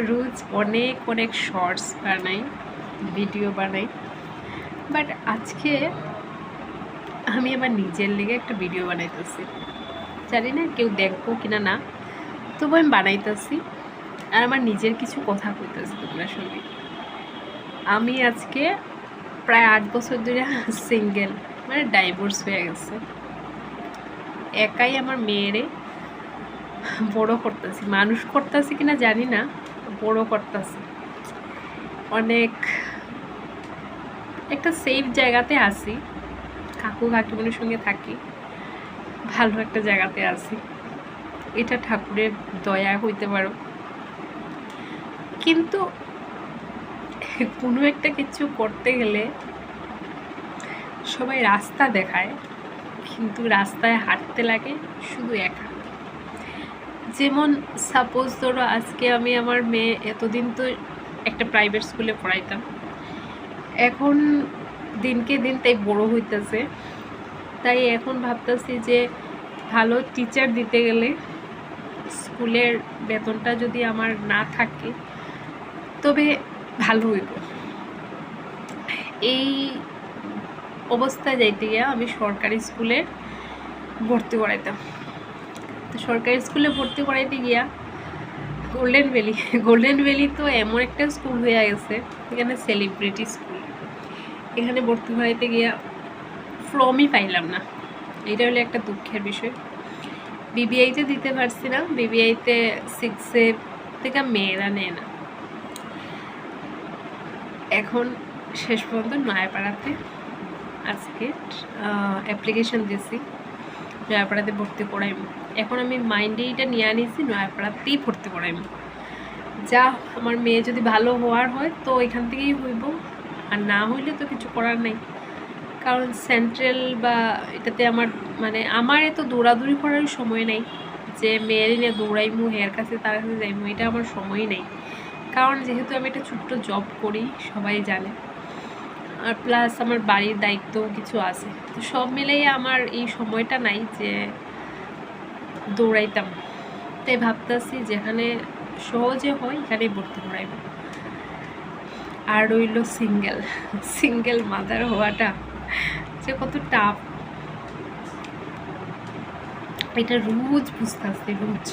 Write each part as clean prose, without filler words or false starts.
রোজ অনেক অনেক শর্টস বানাই, ভিডিও বানাই, বাট আজকে আমি আমার নিজের লেগে একটা ভিডিও বানাইতেছি। জানি না কেউ দেখবো কিনা না, তবু আমি বানাইতেছি আর আমার নিজের কিছু কথা কইতেছি তোমরা সঙ্গে। আমি আজকে প্রায় 8 বছর ধরে সিঙ্গেল, মানে ডাইভোর্স হয়ে গেছে। একাই আমার মেয়েরে বড় করতেছি, মানুষ করতেছি কিনা জানি না, বড় করতেছি। অনেক একটা সেফ জায়গাতে আছি, কাকু কাকিমণির সঙ্গে থাকি, ভালো একটা জায়গাতে আছি, এটা ঠাকুরের দয়া হইতে পারো। কিন্তু কোনো একটা কিছু করতে গেলে সবাই রাস্তা দেখায়, কিন্তু রাস্তায় হাঁটতে লাগে শুধু একা। যেমন সাপোজ ধরো আজকে আমি আমার মেয়ে এতদিন তো একটা প্রাইভেট স্কুলে পড়াইতাম, এখন দিনকে দিন তাই বড় হইতেছে, তাই এখন ভাবতেছি যে ভালো টিচার দিতে গেলে স্কুলের বেতনটা যদি আমার না থাকে তবে ভালো হইব। এই অবস্থায় যাইতে গিয়া আমি সরকারি স্কুলে ভর্তি করাইতাম। তো সরকারি স্কুলে ভর্তি করাইতে গিয়া গোল্ডেন ভ্যালি তো এমন একটা স্কুল হয়ে গেছে, এখানে সেলিব্রিটি স্কুল, এখানে ভর্তি করাইতে গিয়া ফর্মই পাইলাম না। এটা হলো একটা দুঃখের বিষয়। বিবিআইতে দিতে পারছি না, বিবিআইতে 6 থেকে মেয়েরা নেয় না। এখন শেষ পর্যন্ত নয়াপাড়াতে আজকে অ্যাপ্লিকেশন দিয়েছি, নয়াপাড়াতে ভর্তি করাইব। এখন আমি মাইন্ডে এটা নিয়ে আনিছি নয়াপাড়াতেই ভর্তি করাইব। যা আমার মেয়ে যদি ভালো হওয়ার হয় তো এখান থেকেই হইব, আর না হইলে তো কিছু করার নাই। কারণ সেন্ট্রাল বা এটাতে আমার এত দৌড়াদৌড়ি করার সময় নেই যে মেয়েরই নিয়ে দৌড়াইমু, হেয়ার কাছে তার কাছে যাইমু, এটা আমার সময় নেই। কারণ যেহেতু আমি একটা ছোট্ট জব করি, সবাই জানে, আর প্লাস আমার বাড়ির দায়িত্ব কিছু আছে, তো সব মিলেই আমার এই সময়টা নাই যে দৌড়াইতাম। তাই ভাবতেছি যেখানে সহজে হয় এখানেই ভর্তি করাইব। আর রইল সিঙ্গেল মাদার হওয়াটা যে কত টাফ, এটা রোজ বুঝতেছি রোজ।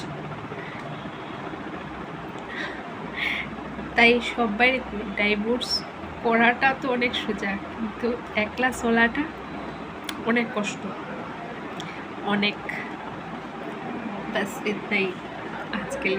তাই সবাই ডাইভোর্স করাটা তো অনেক সোজা, কিন্তু একলা চলাটা অনেক কষ্ট, অনেক। ব্যাস এটাই আজকে।